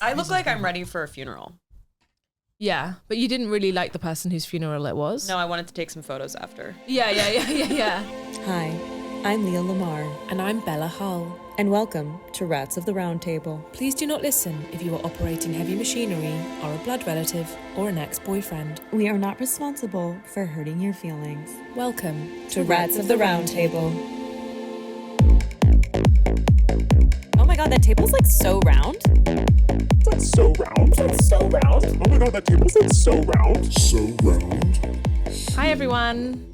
I look like I'm ready for a funeral. Yeah, but you didn't really like the person whose funeral it was. No, I wanted to take some photos after. Yeah. Hi, I'm Leah Lamarr. And I'm Bella Hull. And welcome to Rats of the Roundtable. Please do not listen if you are operating heavy machinery, are a blood relative, or an ex-boyfriend. We are not responsible for hurting your feelings. Welcome To Rats of the Roundtable. Oh my god, that table's like so round. That's so round. That's so round. Oh my god, that table's like so round. So round. Hi, everyone.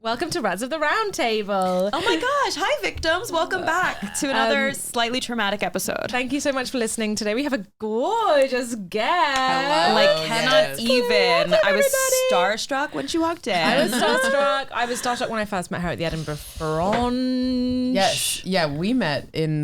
Welcome to Rats of the Roundtable. Oh my gosh. Hi, victims. Welcome back to another slightly traumatic episode. Thank you so much for listening today. We have a gorgeous guest. Like, cannot even. I was starstruck when she walked in. I was starstruck when I first met her at the Edinburgh Fringe. Yes. Yeah, we met in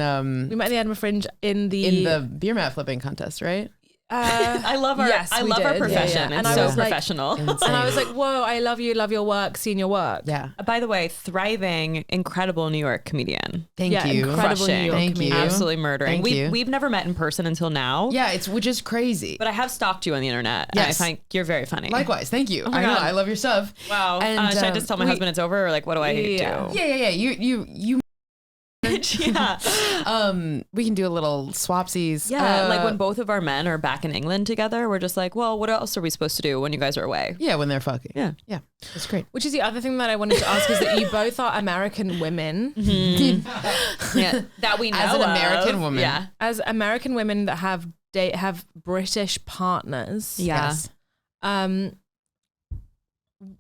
We met at the Edinburgh Fringe in the beer mat flipping contest, right? I love our yes, I we love our did. profession. Yeah. It's And so I was like- professional. And I was like, whoa, I love you, love your work, seen your work. Yeah. By the way, thriving, incredible New York comedian. Thank Yeah, you. incredible New Crushing. York Thank comedian. you. Absolutely murdering. Thank you. We've never met in person until now. Yeah, which is crazy. But I have stalked you on the internet. Yes. And I find you're very funny. Likewise, thank you. my I know, God. I love your stuff. Wow. And, should I just tell my husband it's over, or like, what do I do? Yeah. You. Yeah. We can do a little swapsies. Yeah, like when both of our men are back in England together, we're just like, well, what else are we supposed to do when you guys are away? Yeah, when they're fucking. Yeah. Yeah, that's great. Which is the other thing that I wanted to ask is that you both are American women. Yeah, that we know As an of. American woman. Yeah. As American women that have British partners. Yeah. Yes.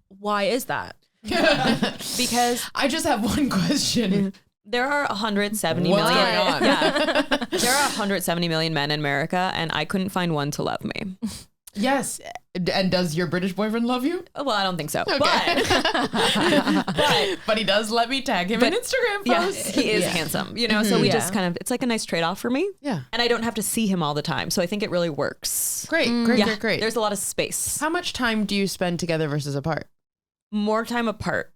Why is that? Because I just have one question. there are 170 What's million. going on? Yeah. There are 170 million men in America, and I couldn't find one to love me. Yes. And does your British boyfriend love you? Well, I don't think so. Okay. But But he does let me tag him in Instagram yeah, posts. he is handsome, you know, so we Yeah. just kind of, it's like a nice trade-off for me. Yeah. And I don't have to see him all the time. So I think it really works. Great. Yeah, Great. There's a lot of space. How much time do you spend together versus apart? More time apart.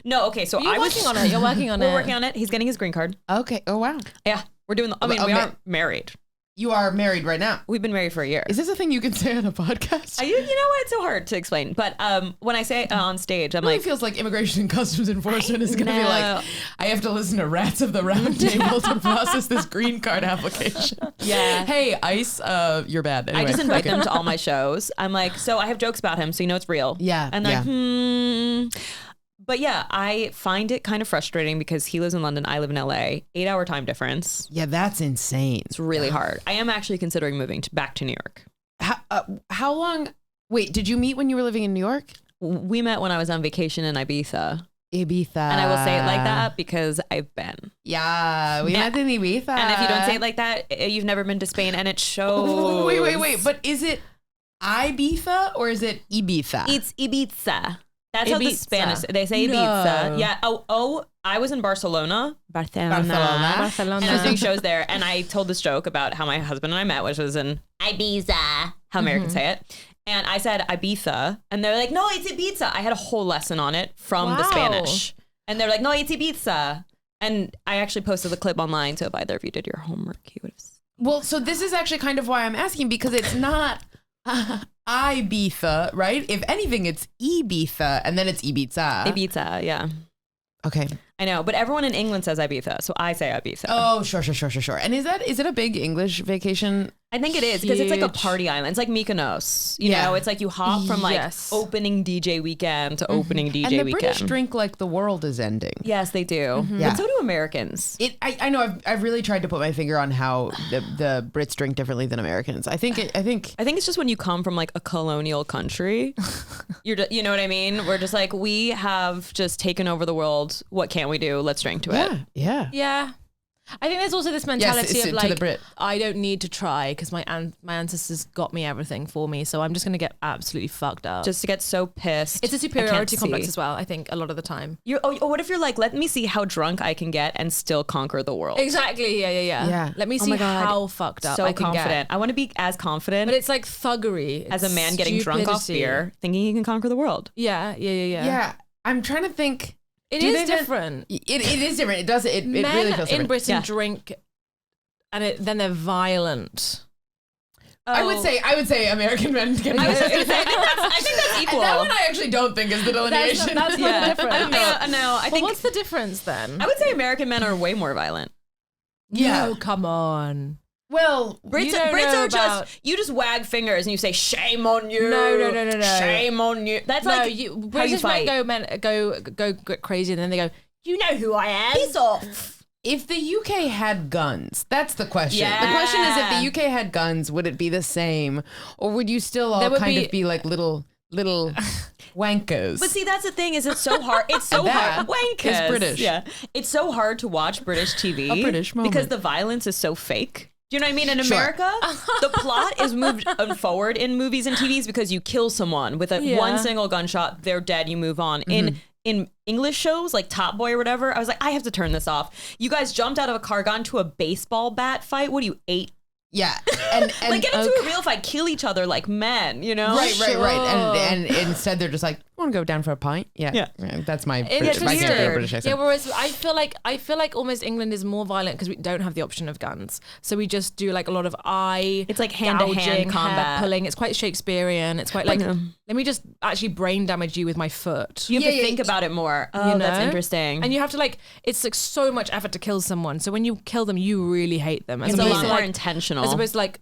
No, okay, so You're working on it. You're working on it. We're working on it. He's getting his green card. Okay. Oh, wow. Yeah, we're doing we Okay. are married. You are married right now. We've been married for a year. Is this a thing you can say on a podcast? You know what? It's so hard to explain. But when I say it on stage, I'm It really like, feels like Immigration and Customs Enforcement is going to be know. like, I have to listen to Rats of the Round Table to process this green card application. yeah. Hey, ICE, you're bad. Anyway, I just invite okay. them to all my shows. I'm like, so I have jokes about him, so you know it's real. Yeah, And they're yeah. like, But yeah, I find it kind of frustrating because he lives in London, I live in LA, 8-hour time difference. Yeah, that's insane. It's really hard. I am actually considering moving back to New York. How long? Wait, did you meet when you were living in New York? We met when I was on vacation in Ibiza. Ibiza. And I will say it like that because I've been. Yeah, we met in Ibiza. And if you don't say it like that, you've never been to Spain, and it shows. Wait. But is it Ibiza or is it Ibiza? It's Ibiza. That's how the Ibiza. Spanish, they say Ibiza. Yeah. Oh, I was in Barcelona. Barcelona. And I was doing shows there, and I told this joke about how my husband and I met, which was in Ibiza, how Americans say it. And I said Ibiza, and they're like, no, it's Ibiza. I had a whole lesson on it from the Spanish. And they're like, no, it's Ibiza. And I actually posted the clip online, so if either of you did your homework, you would have. Well, so this is actually kind of why I'm asking, because it's not Ibiza, right? If anything, it's Ibiza, and then it's Ibiza. Ibiza, yeah. Okay. I know, but everyone in England says Ibiza, so I say Ibiza. Oh, sure. And is it a big English vacation? I think it is because it's like a Huge. party island. It's like Mykonos. You Yeah. know, it's like you hop from like Yes. opening DJ weekend to opening DJ And the weekend. British drink like the world is ending. Yes, they do. Yeah. But so do Americans. I know I've really tried to put my finger on how the Brits drink differently than Americans. I think I think it's just when you come from like a colonial country, you know what I mean? We're just like, we have just taken over the world. What can we do? Let's drink to it. Yeah. Yeah. I think there's also this mentality Yes, of to like, the Brit. I don't need to try because my ancestors got me everything for me. So I'm just going to get absolutely fucked up. Just to get so pissed. It's a superiority I can't complex see. as well, I think, a lot of the time. What if you're like, let me see how drunk I can get and still conquer the world? Exactly. Yeah. Let me Oh see my God. how fucked up So I can confident. get. I want to be as confident But it's like thuggery. as a It's man getting drunk off stupidity. beer, thinking he can conquer the world. Yeah. Yeah. I'm trying to think. It Do is they then- different. It is different. It does. It Men really feels in different. Britain Yeah. drink and then they're violent. I would say American men can. I think that's equal. And that one I actually don't think is the delineation. That's not the difference. I think what's the difference then? I would say American men are way more violent. Yeah. No, come on. Well, Brits are just you just wag fingers and you say shame on you. No. Shame on you. That's No, like British men go crazy and then they go, you know who I am. piss off. if the UK had guns, that's the question. Yeah. The question is, if the UK had guns, would it be the same, or would you still all kind of be like little wankers? But see, that's the thing. Is it's so hard? It's so hard. Wankers. Is British. Yeah, it's so hard to watch British TV. A British moment. Because the violence is so fake. Do you know what I mean? In America, the plot is moved forward in movies and TVs because you kill someone with one single gunshot, they're dead, you move on. In English shows like Top Boy or whatever, I was like, I have to turn this off. You guys jumped out of a car, got into a baseball bat fight. What are you, 8? Yeah, and like get into a real fight, kill each other like men, you know? Right. And instead they're just like, want to go down for a pint? Yeah. That's my British accent. Yeah, whereas I feel like almost England is more violent because we don't have the option of guns, so we just do like a lot of It's like hand-to-hand combat, hair pulling. It's quite Shakespearean. It's quite like let me just actually brain damage you with my foot. You have to think about it more. Oh, you know? That's interesting. And you have to it's like so much effort to kill someone. So when you kill them, you really hate them. It's a lot more intentional. As opposed to like,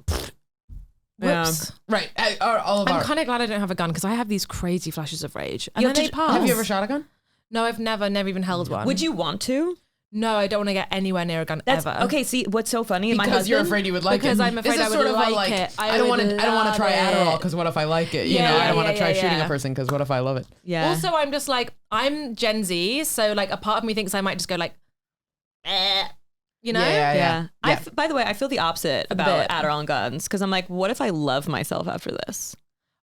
whoops. Right. I'm kind of glad I don't have a gun because I have these crazy flashes of rage. And then they pass. Have you ever shot a gun? No, I've never even held one. Would you want to? No, I don't want to get anywhere near a gun ever. Okay, see, what's so funny? Because my husband, you're afraid you would like it. Because I'm afraid I would like it. I don't want to try Adderall because what if I like it? I don't want to try shooting a person because what if I love it? Yeah. Also, I'm just like, I'm Gen Z, so like a part of me thinks I might just go like, you know? Yeah. By the way, I feel the opposite about Adderall and guns because I'm like, what if I love myself after this?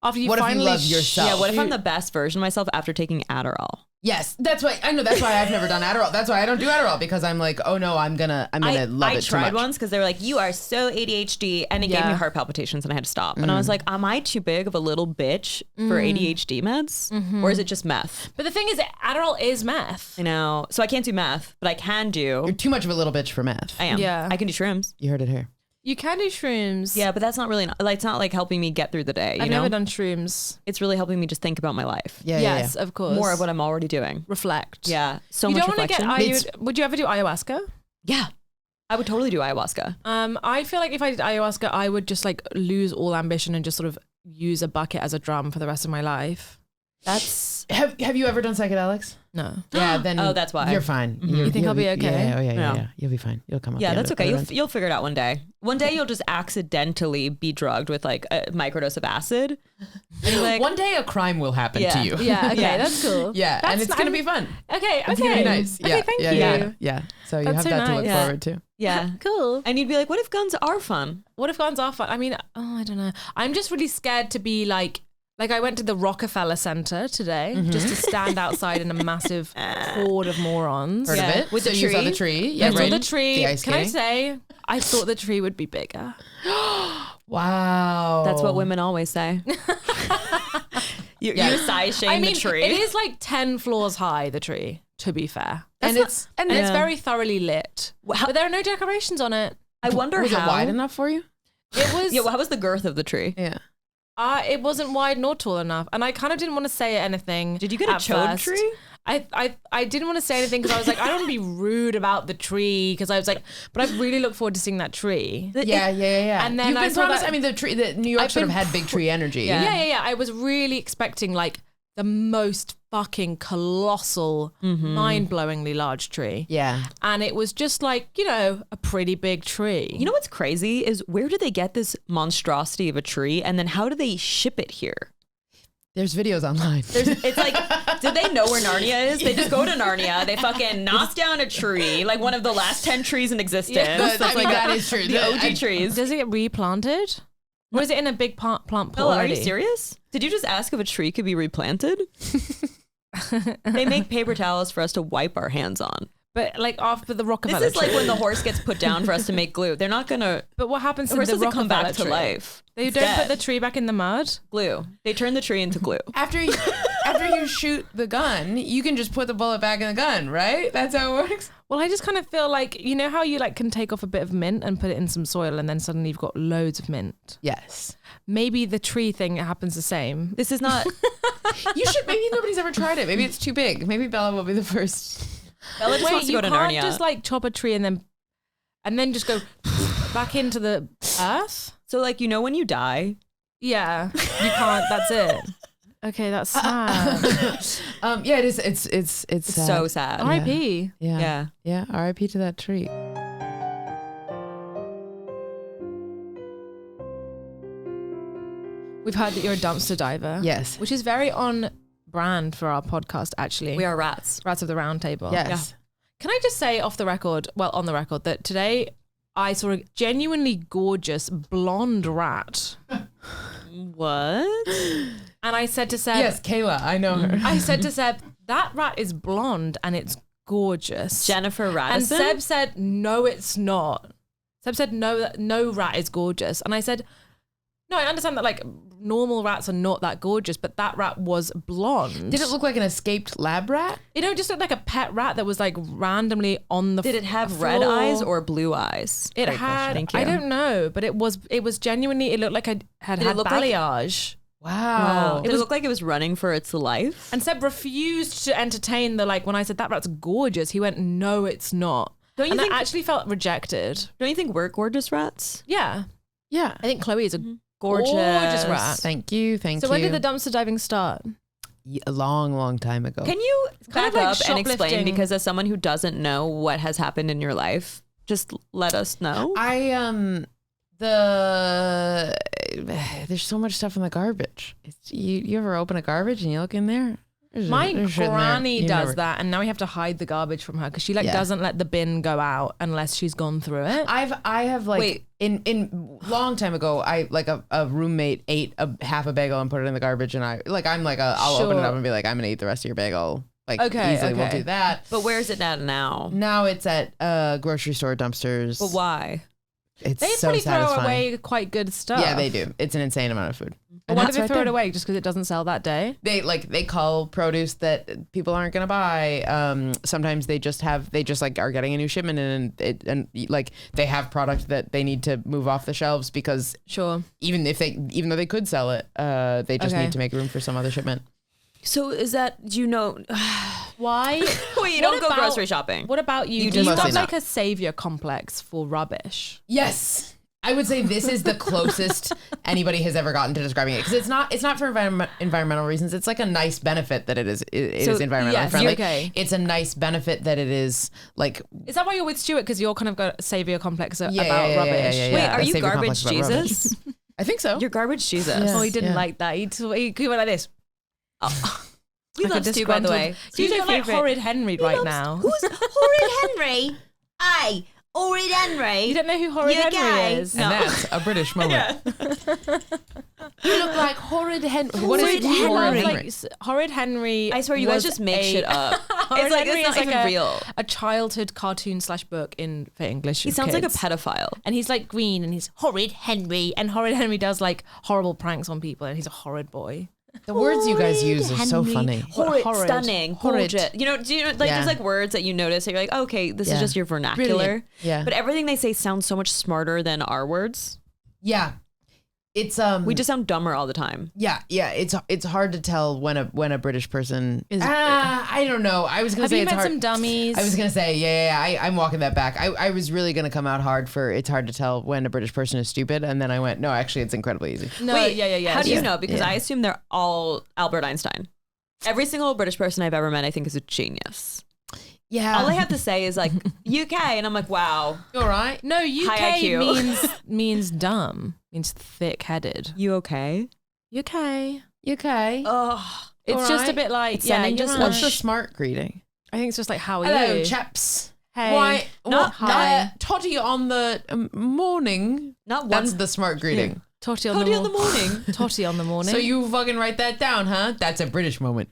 After you what finally if you love yourself? Yeah, what if I'm the best version of myself after taking Adderall? Yes, that's why I know. That's why I've never done Adderall. That's why I don't do Adderall because I'm like, oh no, I'm gonna love it too much. I tried once because they were like, you are so ADHD, and it gave me heart palpitations, and I had to stop. And I was like, am I too big of a little bitch for ADHD meds, or is it just meth? But the thing is, Adderall is meth. I know, so I can't do meth, but I can do. You're too much of a little bitch for meth. I am. Yeah, I can do shrooms. You heard it here. You can do shrooms. Yeah, but that's not really like it's not like helping me get through the day. I've never done shrooms. It's really helping me just think about my life. Yes, of course. More of what I'm already doing. Reflect. Yeah, so you much don't reflection. Would you ever do ayahuasca? Yeah, I would totally do ayahuasca. I feel like if I did ayahuasca, I would just like lose all ambition and just sort of use a bucket as a drum for the rest of my life. That's have you ever done psychedelics? No. Yeah, then that's why you're fine. Mm-hmm. You think I'll be okay? Yeah. You'll be fine. You'll come up. Yeah, that's okay. You'll figure it out one day. One day you'll just accidentally be drugged with like a microdose of acid. And like, one day a crime will happen to you. Yeah. Okay, that's cool. Yeah, and it's gonna be fun. Okay. It's gonna be nice. Okay, thank you. Yeah. So you That's have so that to look nice. forward to. Yeah, Cool. and you'd be like, what if guns are fun? What if guns are fun? I mean, I don't know. I'm just really scared to be like I went to the Rockefeller Center today just to stand outside in a massive horde of morons. Heard of it? With so the you saw tree? the tree. Yeah, Yeah, I saw right. the tree. The ice Can I skating. say, I thought the tree would be bigger. Wow. That's what women always say. You size shame the tree. It is like 10 floors high, the tree, to be fair. And it's very thoroughly lit. But there are no decorations on it. I wonder Was how it wide enough for you? It was Yeah, well, how was the girth of the tree? Yeah. it wasn't wide nor tall enough. And I kind of didn't want to say anything. Did you get a chode first. tree? I didn't want to say anything because I was like, I don't want to be rude about the tree because I was like, but I really look forward to seeing that tree. Yeah. And then You've I been saw promised. that- I mean, the New York sort of had big tree energy. Yeah. I was really expecting like the most fucking colossal, mind-blowingly large tree. Yeah. And it was just like, a pretty big tree. You know what's crazy is where do they get this monstrosity of a tree, and then how do they ship it here? There's videos online. It's like, do they know where Narnia is? They just go to Narnia. They fucking knock down a tree, like one of the last 10 trees in existence. That is true. The OG trees. Does it get replanted? Or is it in a big plant pot Bella, are already? you serious? Did you just ask if a tree could be replanted? They make paper towels for us to wipe our hands on. But like after the Rockefeller This is like tree. when the horse gets put down for us to make glue. They're not gonna. But what happens The to horse the doesn't come Rockefeller back to tree? life. They It's don't dead. put the tree back in the mud? Glue. They turn the tree into glue. After you shoot the gun, you can just put the bullet back in the gun, right? That's how it works. Well, I just kind of feel like, you know how you like can take off a bit of mint and put it in some soil and then suddenly you've got loads of mint? Yes. Maybe the tree thing happens the same. This is not. Maybe nobody's ever tried it. Maybe it's too big. Maybe Bella will be the first. Bella just wants to you go to can't Narnia. just like chop a tree and then just go back into the earth? So like, you know, when you die, Yeah, you can't. That's it. Okay, that's sad. Yeah, it is. It's it's sad. so sad. R.I.P. Yeah. Yeah. R.I.P. to that tree. We've heard that you're a dumpster diver. Yes. Which is very on brand for our podcast, actually. We are rats. Rats of the Roundtable. Yes. Can I just say on the record, that today I saw a genuinely gorgeous blonde rat. What? And I said to Seb, Yes, Kayla. I know her. I said to Seb, that rat is blonde and it's gorgeous. Jennifer And Radisson? Seb said, no, it's not. Seb said, no rat is gorgeous. And I said, no, I understand that like normal rats are not that gorgeous, but that rat was blonde. Did it look like an escaped lab rat? You know, just looked like a pet rat that was like randomly on the Did it have floor. red eyes or blue eyes? It Great question. had, Thank you. I don't know, but it was genuinely, it looked like I had Did it look like- balayage. Wow. Did it look like it was running for its life? And Seb refused to entertain the, like, when I said that rat's gorgeous, he went, no, it's not. Don't you and think- I actually felt rejected. Don't you think we're gorgeous rats? Yeah. Yeah. I think Chloe is a Gorgeous. gorgeous rat. Thank you. Thank So you. when did the dumpster diving start? A long time ago. Can you kind back of like up and explain? shoplifting. Because as someone who doesn't know what has happened in your life, just let us know. There's so much stuff in the garbage. You ever open a garbage and you look in there? My There's shit in there. granny You does never- that, and now we have to hide the garbage from her because she like Yeah. doesn't let the bin go out unless she's gone through it. I have like Wait. in long time ago, I like a roommate ate half a bagel and put it in the garbage, and I'll open it Sure. up and be like, I'm gonna eat the rest of your bagel. Like Okay, easily won't okay. do that. But where's it at now? Now it's at grocery store dumpsters. But why? It's They so probably throw satisfying. away quite good stuff. Yeah, they do. It's an insane amount of food. But And why do that's they right throw there. it away? Just because it doesn't sell that day? They cull produce that people aren't gonna buy. Sometimes they just like are getting a new shipment and like they have product that they need to move off the shelves because Sure. even though they could sell it, they just Okay. need to make room for some other shipment. So is that, do you know? Why? Wait, you What don't go about- grocery shopping. What about you? You Do you just- have Mostly like a savior complex for rubbish? Yes. I would say this is the closest anybody has ever gotten to describing it because it's not for environmental reasons. It's like a nice benefit that it is environmentally yes, friendly. okay. It's a nice benefit that it is like Is that why you're with Stuart? Because you're kind of got a savior complex about yeah, rubbish. yeah, Wait, yeah. are A you savior garbage complex about rubbish. Jesus? I think so. You're garbage Jesus. Yeah. Oh, he didn't Yeah. like that. He went like this. We Like love a Stu, by the disgruntled- way. Stu's like horrid Henry right now. Who's Horrid Henry? Aye, Horrid Henry. You don't know who horrid You're Henry gay. is? And that's a British moment. You look like horrid Henry. What Horrid is Henry? horrid Like, Henry? horrid Henry. I swear, you guys was just make shit up. Horrid It's like Henry it's is not like even a, real. a childhood cartoon / book for English. He sounds like a kids. pedophile. And he's like green and he's horrid Henry. And horrid Henry does like horrible pranks on people and he's a horrid boy. The words you guys use are so funny. Horrid, Horrid. stunning, Horrid. gorgeous. You know, do you know, like Yeah. there's like words that you notice that you're like, okay, this is Yeah. just your vernacular. Brilliant. Yeah. But everything they say sounds so much smarter than our words. Yeah. It's We just sound dumber all the time. yeah. It's hard to tell when a British person Is- I don't know. I was gonna Have say you it's met hard. some dummies? I was gonna say I'm walking that back. I was really gonna come out hard for it's hard to tell when a British person is stupid, and then I went no, actually it's incredibly easy. No, Wait, yeah. How do you Yeah. know? Because I assume they're all Albert Einstein. Every single British person I've ever met, I think, is a genius. Yeah. All I have to say is like UK, and I'm like, wow, all right. No, High UK IQ. means dumb. Means thick-headed. you okay? UK. UK. Oh, It's All just a right. bit like It's sending you're just right. What's the smart greeting? I think it's just like how are Hello, you? chaps. Hey. Why? Not hi. Toddy on the morning. not That's one. the smart greeting. Totty on Toddy the on the morning. Totty on the morning. So you fucking write that down, huh? That's a British moment.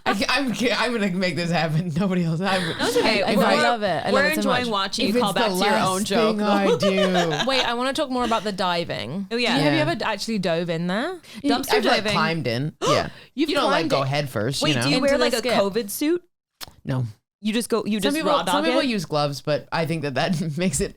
I I'm gonna make this happen. Nobody else. Okay, I love it. I love we're it so enjoying much. watching If you call it's back the to your last own joke. thing I do. Wait, I want to talk more about the diving. Oh, yeah. Have you Yeah. ever actually dove in there? Dumpster I've like diving. climbed in. Yeah. You've You don't like climbed go it. head first. Wait, you know? do you Into wear the like a skip. COVID suit? No. You just go. You just raw dog Some people it? use gloves, but I think that makes it.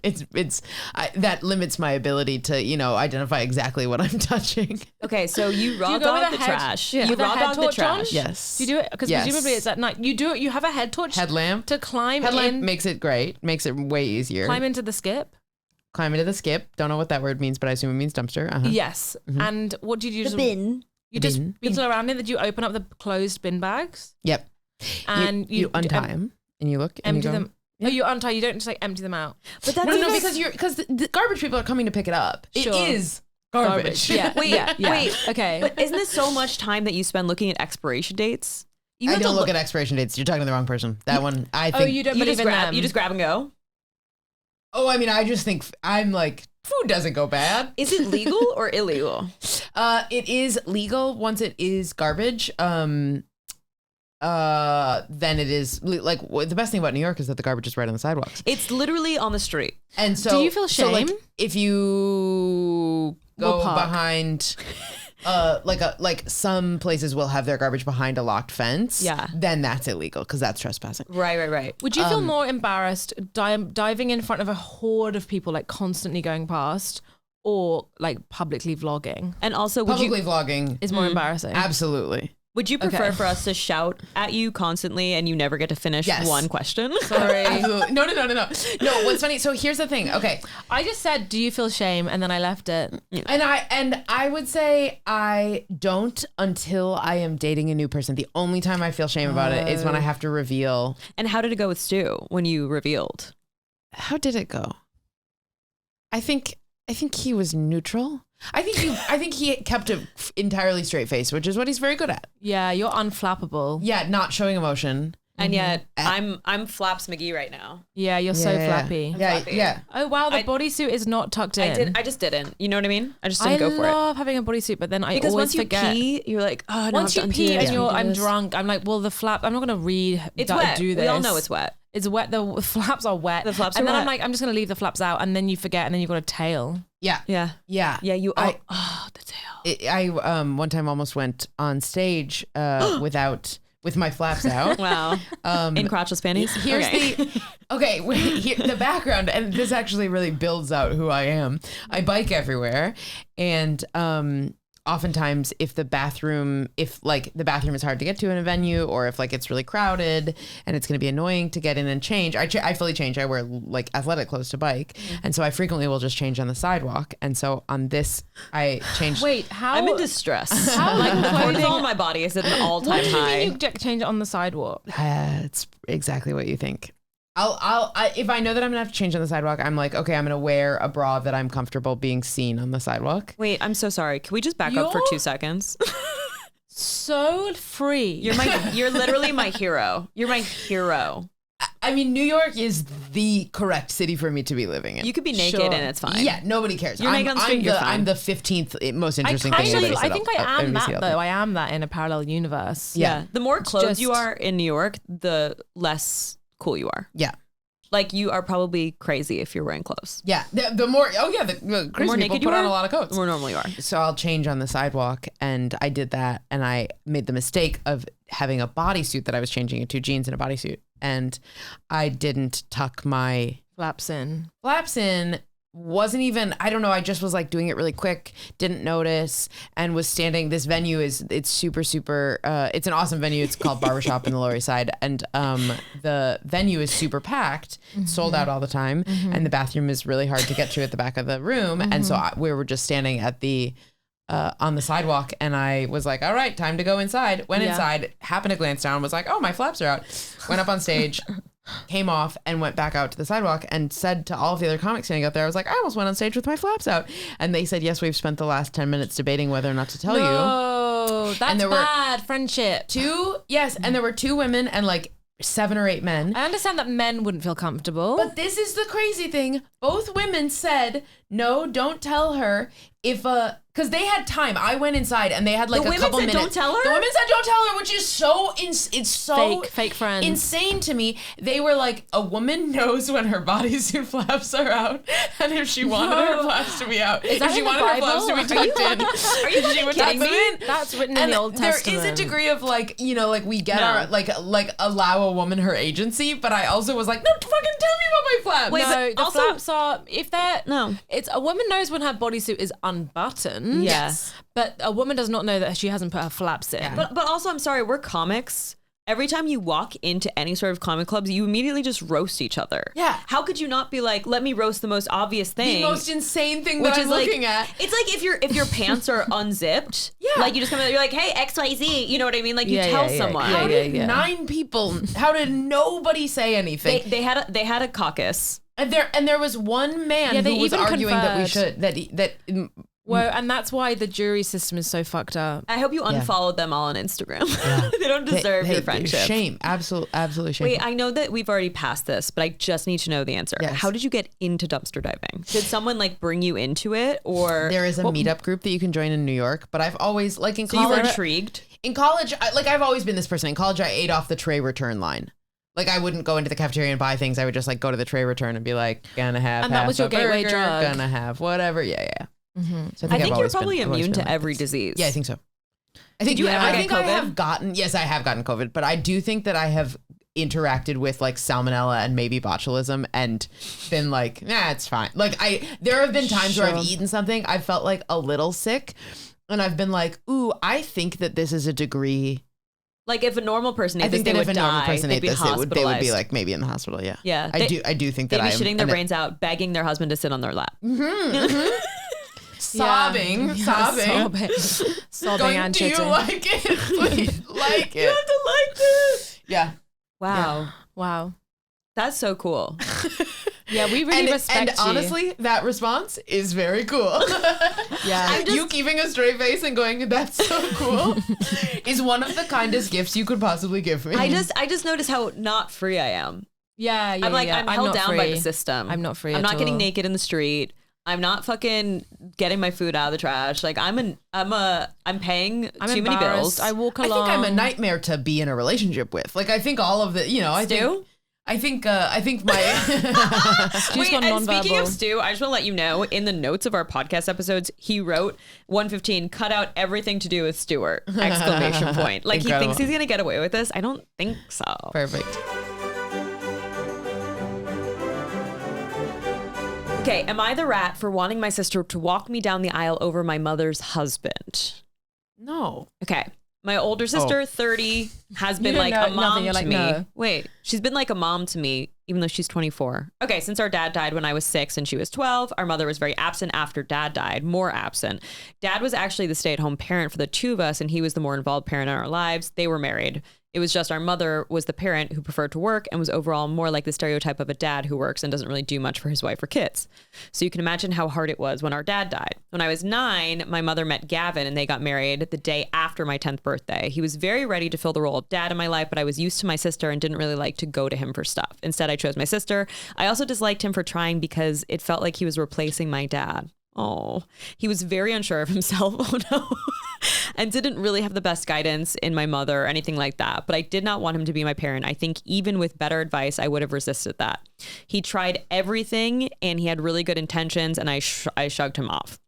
That limits my ability to identify exactly what I'm touching. Okay, so you raw Do you go with dog a the head- trash. Yeah. You With a raw head dog the torch on? trash. Yes. Do you do it? Because Yes. presumably it's at night. You do it. You have a head torch Headlamp. to climb Headlamp in. makes it great. Makes it way easier. Climb into the skip. Climb into the skip. Don't know what that word means, but I assume it means dumpster. Uh-huh. Yes. And what did you just? bin. You just bin. fiddle around in. Did you open up the closed bin bags Yep. and you untie them and you look and empty you go, them? Oh, you untie. You don't just like empty them out. But that's No, because the garbage people are coming to pick it up. Sure. It is garbage. Yeah. Wait, yeah. wait. Okay. But isn't this so much time that you spend looking at expiration dates? You I have to don't look at expiration dates. You're talking to the wrong person. That one, I think. Oh, you don't You believe just in grab. them. You just grab and go. Oh, I mean, I just think I'm like, food doesn't go bad. Is it legal or illegal? It is legal once it is garbage. Then it is like the best thing about New York is that the garbage is right on the sidewalks. It's literally on the street. And so, Do you feel so, like, shame? if you go What park? behind, like some places will have their garbage behind a locked fence. Yeah. Then that's illegal because that's trespassing. Right. Would you feel more embarrassed diving in front of a horde of people, like constantly going past, or like publicly vlogging? And also, would Publicly you vlogging. Is more embarrassing. Absolutely. would you prefer Okay. for us to shout at you constantly and you never get to finish Yes. one question? Sorry. Absolutely. No. No, what's funny? So here's the thing. Okay. I just said, "Do you feel shame?" and then I left it. And I would say I don't until I am dating a new person. The only time I feel shame about it is when I have to reveal. And how did it go with Stu when you revealed? How did it go? I think he was neutral. I think he kept an entirely straight face, which is what he's very good at. Yeah, you're unflappable. Yeah, not showing emotion. And yet, I'm Flaps McGee right now. Yeah, you're so flappy. Yeah, flappy. yeah. Oh wow, the I- bodysuit is not tucked in. I just didn't. You know what I mean? I just I didn't go for it. love having a bodysuit, but then I Because always once you forget. pee, you're like, oh no. Once you pee and I'm drunk, I'm like, well, the flap. I'm not gonna It's wet. do this. We all know it's wet. It's wet. The flaps are wet. The flaps and are then I'm wet. like, I'm just gonna leave the flaps out, and then you forget, and then you've got a tail. Yeah. Yeah. Yeah. Yeah. You. I- The tail. I one time almost went on stage with my flaps out. Wow. In crotchless panties. Here's the background, and this actually really builds out who I am. I bike everywhere, and oftentimes if the bathroom is hard to get to in a venue, or if like it's really crowded and it's going to be annoying to get in and change, I fully change. I wear like athletic clothes to bike, and so I frequently will just change on the sidewalk. And so on this, I changed. Wait, how? I'm in distress. How, like, Cortisol in my body is at an all-time what do you high. mean you change it on the sidewalk? It's exactly what you think. If I know that I'm gonna have to change on the sidewalk, I'm like, okay, I'm gonna wear a bra that I'm comfortable being seen on the sidewalk. Wait, I'm so sorry. Can we just back up for You're- 2 seconds? So free. You're literally my hero. You're my hero. I mean, New York is the correct city for me to be living in. You could be naked Sure. and it's fine. Yeah, nobody cares. You're naked on the street, you're fine. I'm the 15th most interesting thing. I anybody's said think all- I am anybody's that said though. all I am that in a parallel universe. Yeah. The more clothes just- you are in New York, the less cool you are. Yeah. Like you are probably crazy if you're wearing clothes. Yeah. The more, the crazy more people naked you put on are, a lot of The coats. more normal you are. So I'll change on the sidewalk, and I did that, and I made the mistake of having a bodysuit that I was changing into, jeans and a bodysuit, and I didn't tuck my Flaps in. flaps in. Wasn't even, I don't know, I just was like doing it really quick, didn't notice, and was standing. This venue it's super it's an awesome venue. It's called Barbershop in the Lower East Side, and the venue is super packed, sold out all the time, and the bathroom is really hard to get to at the back of the room, and so we were just standing at the on the sidewalk, and I was like, all right, time to go inside. Went inside, happened to glance down, was like, oh, my flaps are out. Went up on stage, came off, and went back out to the sidewalk, and said to all of the other comics standing out there, I was like, I almost went on stage with my flaps out. And they said, yes, we've spent the last 10 minutes debating whether or not to tell you. Oh, that's there were bad. Friendship. And there were 2 women and like 7 or 8 men. I understand that men wouldn't feel comfortable. But this is the crazy thing. Both women said, no, don't tell her. because they had time. I went inside and they had like The a women couple said, minutes. "Don't tell her?" The women said don't tell her, which is so it's so Fake friends. insane to me. They were like, a woman knows when her bodysuit flaps are out, and if she wanted her flaps to be out, Is that if she in the wanted her flaps to be Bible? tucked in, Are you she would kidding tuck them me? in. That's written in And the Old there Testament. is a degree of like, you know, like we get No. our like allow a woman her agency, but I also was like, no, fucking tell me about my flaps. Wait, No, but the also- flaps are, if they're, No. it's a woman knows when her bodysuit is unbuttoned. Yes. But a woman does not know that she hasn't put her flaps in. But also, I'm sorry, we're comics. Every time you walk into any sort of comic clubs, you immediately just roast each other. Yeah. How could you not be like, let me roast the most obvious thing? The most insane thing which that is I'm looking like, at. it's like if your pants are unzipped, Yeah. like you just come in, you're like, hey, XYZ, you know what I mean? Like you Yeah, tell yeah, someone. yeah, How yeah. did 9 people? How did nobody say anything? They had a caucus. And there was one man Yeah, they who was even arguing that we conferred. should Well, and that's why the jury system is so fucked up. I hope you unfollowed them all on Instagram. They don't deserve your friendship. Shame, absolutely shame. Wait, I know that we've already passed this, but I just need to know the answer. Yes. How did you get into dumpster diving? Did someone like bring you into it, or There is a meetup group that you can join in New York, but I've always like in so you were college. intrigued? In college, I've always been this person. In college, I ate off the tray return line. Like I wouldn't go into the cafeteria and buy things. I would just like go to the tray return and be like, gonna have. And that half was your a gateway burger, drug. Gonna have whatever. Yeah. So I think I've you're always probably I've always immune been to like every this. disease. Yeah, I think so. I think you ever I get think I COVID? have gotten. Yes, I have gotten COVID, but I do think that I have interacted with like salmonella and maybe botulism and been like, nah, it's fine. Like there have been times where I've eaten something, I felt like a little sick, and I've been like, ooh, I think that this is a degree. Like if a normal person ate I think this, that they if would a normal die. person They'd ate be this, they would be hospitalized. like maybe in the hospital. Yeah, Yeah, I do think that They'd be I'm shitting their brains out, begging their husband to sit on their lap. sobbing. Sobbing Going, and do you shitting. like it? Please like it. You have to like this. Yeah. Wow, Wow. that's so cool. Yeah, we really respect and you. honestly, that response is very cool. Yeah. You keeping a straight face and going, that's so cool, is one of the kindest gifts you could possibly give me. I just noticed how not free I am. Yeah, yeah, I'm like yeah. I'm held not down by free. the system. I'm not free I'm at not getting all. naked in the street. I'm not fucking getting my food out of the trash. Like I'm paying I'm too many embarrassed. bills. I walk I along. think I'm a nightmare to be in a relationship with. Like I think all of the, Stu? I think my Stu's Wait, gone and speaking of nonverbal. Stu, I just want to let you know, in the notes of our podcast episodes, he wrote 115, cut out everything to do with Stuart, exclamation point. Like he Incredible. thinks he's going to get away with this. I don't think so. perfect. Okay, am I the rat for wanting my sister to walk me down the aisle over my mother's husband? No. Okay. My older sister, 30, has been don't like know a mom nothing, you're to like, me. no. Wait, she's been like a mom to me, even though she's 24. Okay, since our dad died when I was 6 and she was 12, our mother was very absent after dad died, more absent. Dad was actually the stay-at-home parent for the two of us, and he was the more involved parent in our lives. They were married. It was just our mother was the parent who preferred to work and was overall more like the stereotype of a dad who works and doesn't really do much for his wife or kids. So you can imagine how hard it was when our dad died. When I was 9, my mother met Gavin and they got married the day after my 10th birthday. He was very ready to fill the role of dad in my life, but I was used to my sister and didn't really like to go to him for stuff. Instead, I chose my sister. I also disliked him for trying because it felt like he was replacing my dad. Oh, he was very unsure of himself. Oh no. And didn't really have the best guidance in my mother or anything like that. But I did not want him to be my parent. I think even with better advice, I would have resisted that. He tried everything and he had really good intentions and I shrugged him off.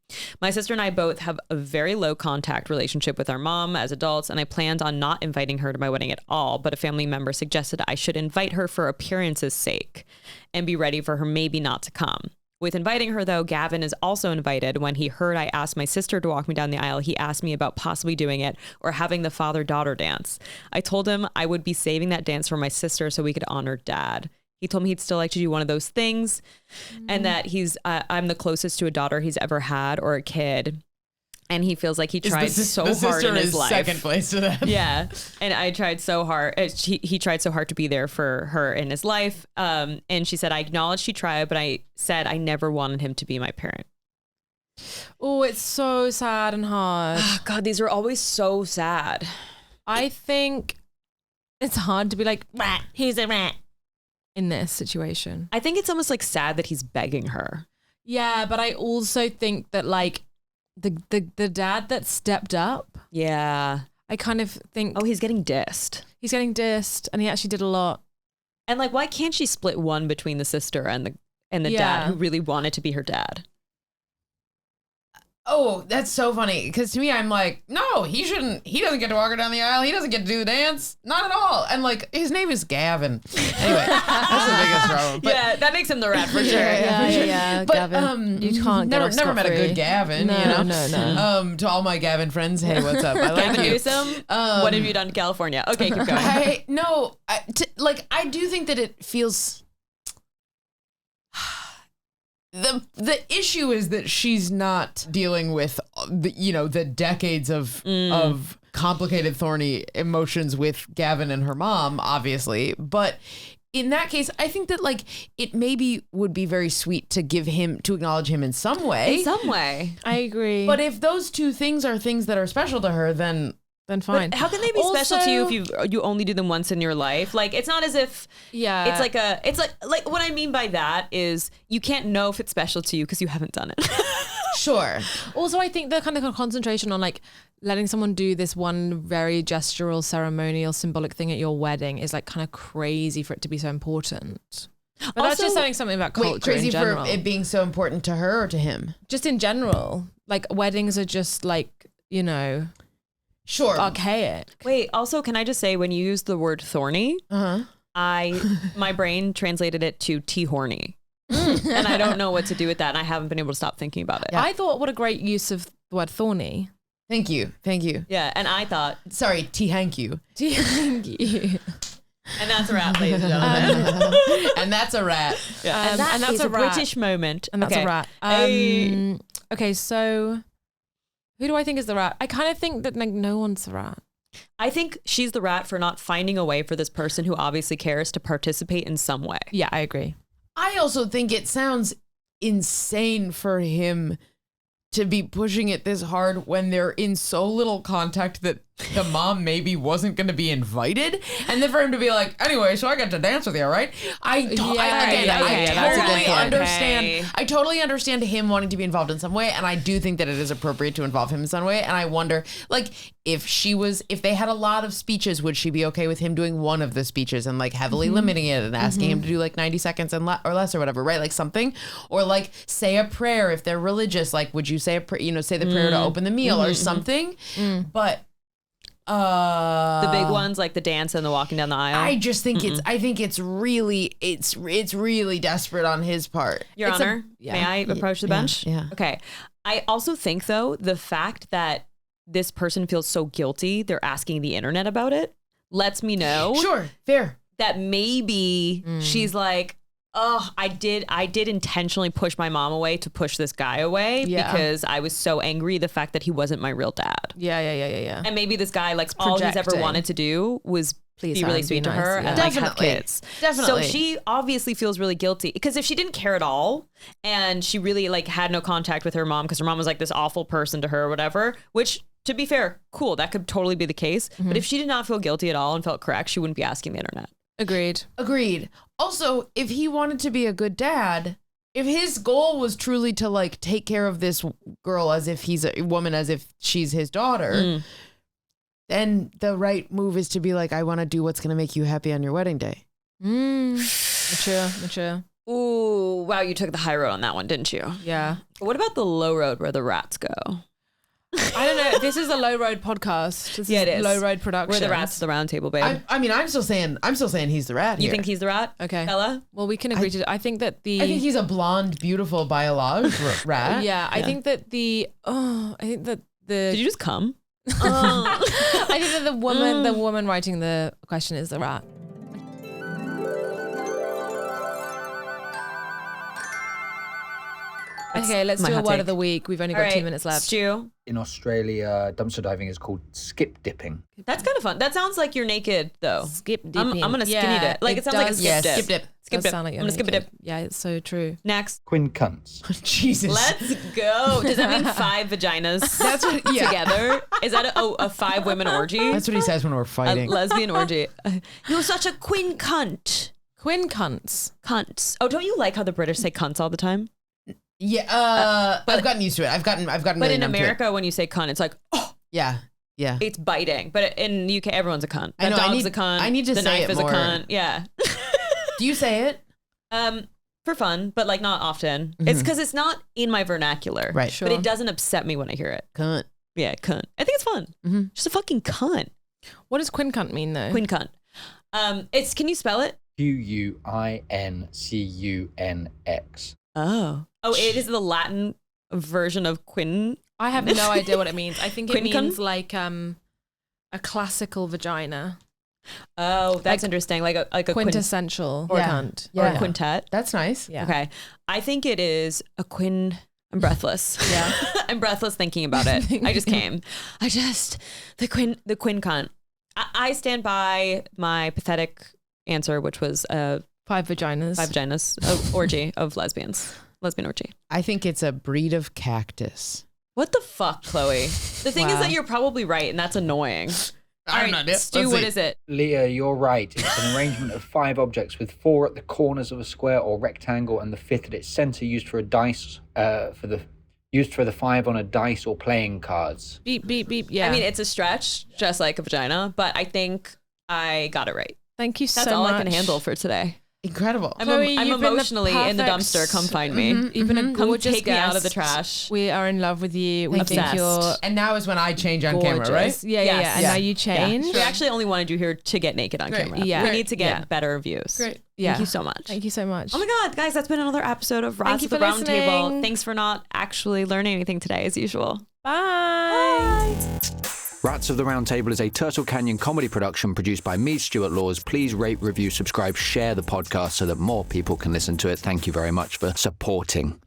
My sister and I both have a very low contact relationship with our mom as adults, and I planned on not inviting her to my wedding at all, but a family member suggested I should invite her for appearance's sake and be ready for her maybe not to come. With inviting her, though, Gavin is also invited. When he heard I asked my sister to walk me down the aisle, he asked me about possibly doing it or having the father-daughter dance. I told him I would be saving that dance for my sister so we could honor dad. He told me he'd still like to do one of those things and that I'm the closest to a daughter he's ever had or a kid. And he feels like he tried so hard in his life. Second place to that. Yeah. And I tried so hard. He tried so hard to be there for her in his life. And she said, I acknowledged she tried, but I said I never wanted him to be my parent. Oh, it's so sad and hard. God, these are always so sad. I think it's hard to be like, rat, he's a rat in this situation. I think it's almost like sad that he's begging her. Yeah, but I also think that like the dad that stepped up. Yeah. I kind of think, Oh, he's getting dissed. he's getting dissed, and he actually did a lot. And like, why can't she split one between the sister and the dad who really wanted to be her dad? Oh, that's so funny. Because to me, I'm like, no, he shouldn't. He doesn't get to walk her down the aisle. He doesn't get to do the dance. Not at all. And like, his name is Gavin. Anyway, that's the biggest problem. But, Yeah, that makes him the rat for sure. Yeah, But, Gavin. You can't get never, off never met a scot-free. good Gavin. No, you know? no. To all my Gavin friends, hey, what's up? I like Gavin you. Newsom, what have you done to California? Okay, keep going. I do think that it feels. The issue is that she's not dealing with the decades of complicated, thorny emotions with Gavin and her mom, obviously. But in that case, I think that like it maybe would be very sweet to acknowledge him in some way. In some way. I agree. But if those two things are things that are special to her, then fine. But how can they be special to you if you only do them once in your life? Like, it's not as if it's like what I mean by that is you can't know if it's special to you because you haven't done it. sure. Also, I think the kind of concentration on like letting someone do this one very gestural, ceremonial, symbolic thing at your wedding is like kind of crazy for it to be so important. But that's Also- just saying something about culture Wait, crazy in general. for it being so important to her or to him? Just in general, like weddings are just like, Sure. archaic. Wait, also, can I just say when you use the word thorny, Uh-huh. my brain translated it to T-horny. And I don't know what to do with that. And I haven't been able to stop thinking about it. I thought what a great use of the word thorny. Thank you. Yeah, and I thought, Sorry, thank you. Thank you. and that's a wrap, ladies and gentlemen. And that's a rat. and that's is a a rat. British moment. And that's Okay. a rat. Hey. Okay, so who do I think is the rat? I kind of think that like no one's the rat. I think she's the rat for not finding a way for this person who obviously cares to participate in some way. Yeah, I agree. I also think it sounds insane for him to be pushing it this hard when they're in so little contact that the mom maybe wasn't going to be invited, and then for him to be like, anyway, so I got to dance with you, right? I totally understand. Okay. I totally understand him wanting to be involved in some way, and I do think that it is appropriate to involve him in some way. And I wonder, like, if they had a lot of speeches, would she be okay with him doing one of the speeches and like heavily limiting it and asking him to do like 90 seconds and or less or whatever, right? Like something, or like say a prayer if they're religious. Like, would you say a prayer? Say the prayer to open the meal or something. But The big ones like the dance and the walking down the aisle. I just think it's really desperate on his part. Your Honor, may I approach the bench? Yeah. Okay. I also think though, the fact that this person feels so guilty, they're asking the internet about it, lets me know Sure, fair. that maybe she's like, oh, I did intentionally push my mom away to push this guy away because I was so angry the fact that he wasn't my real dad. Yeah. And maybe this guy, like, all he's ever projecting. wanted to do was Please be really be sweet to nice, her yeah. and like have Definitely. kids. Definitely. So she obviously feels really guilty because if she didn't care at all and she really like had no contact with her mom because her mom was like this awful person to her or whatever, which to be fair, cool, that could totally be the case. But if she did not feel guilty at all and felt correct, she wouldn't be asking the internet. Agreed. Also, if he wanted to be a good dad, if his goal was truly to like take care of this girl as if he's a woman, as if she's his daughter, then the right move is to be like, I want to do what's going to make you happy on your wedding day. Mature. Ooh, wow, you took the high road on that one, didn't you? Yeah. But what about the low road where the rats go? I don't know. This is a low road podcast. This Yeah, it is. Low road production. Where the rats to the round table, babe. I'm still saying he's the rat You here. think he's the rat? Okay. Bella? Well, we can agree to. I think that the. I think he's a blonde, beautiful biological rat. Yeah, I think that the. Did you just come? I think that the woman writing the question is the rat. Okay, let's my do a hot word take. of the week. We've only All got right, 2 minutes left. Stu, In Australia, dumpster diving is called skip dipping. that's kind of fun. That sounds like you're naked, though. Skip I'm dipping. gonna skinny Yeah, dip. Like it sounds like a skip Yes, dip. skip dip. Skip Does dip. sound like I'm you're gonna skip a naked. dip. Yeah, it's so true. Next. Quinn cunts. Jesus. Let's go. Does that mean 5 vaginas That's what. Yeah. together? Is that a 5 women orgy? That's what he says when we're A fighting. lesbian orgy. You're such a queen cunt. Quinn cunts. Cunts. Oh, don't you like how the British say cunts all the time? Yeah, I've gotten used to it. I've gotten But really in numb to it. America, when you say cunt, it's like, oh, Yeah. it's biting. But in the UK, everyone's a cunt. I The know, dog's a cunt. I need to the say knife it is more. a cunt. Yeah. Do you say it? For fun, but like not often. It's because it's not in my vernacular. Right. Sure. But it doesn't upset me when I hear it. Cunt. Yeah, cunt. I think it's fun. Just a fucking cunt. What does quin cunt mean though? Queen cunt. Can you spell it? Q-U-I-N-C-U-N-X. Oh, it is the Latin version of quin. I have no idea what it means. I think it Quin cunt? means like a classical vagina. Oh, that's interesting. Like a Quintessential cunt. or a quintet. That's nice. Yeah. Okay, I think it is a quin. I'm breathless. Yeah. I'm breathless thinking about it. The quin cunt. I stand by my pathetic answer, which was 5 vaginas. 5 vaginas, orgy of lesbian orgy. I think it's a breed of cactus. What the fuck, Chloe? The thing is that you're probably right, and that's annoying. All right, Stu, what is it? Leah, you're right. It's an arrangement of 5 objects with 4 at the corners of a square or rectangle, and the 5th at its center, used for a dice. Used for the 5 on a dice or playing cards. Beep, beep, beep. Yeah. I mean, it's a stretch, just like a vagina, but I think I got it right. Thank you so much. That's all I can handle for today. Incredible. Chloe, I'm you've been the emotionally in the perfect- dumpster. Come find me. You've been a Come gorgeous take me out of the guest. trash. We are in love with you. We think Obsessed. you're And now is when I change on gorgeous. camera, right? Yeah. And Yeah. now you change. We actually only wanted you here to get naked on camera. Yeah. We need to get Yeah. better views. Great. Yeah. Thank you so much. Thank you so much. Oh my God, guys, that's been another episode of Rats you at the for Round Table. listening. Thanks for not actually learning anything today, as usual. Bye. Rats of the Round Table is a Turtle Canyon comedy production produced by me, Stuart Laws. Please rate, review, subscribe, share the podcast so that more people can listen to it. Thank you very much for supporting.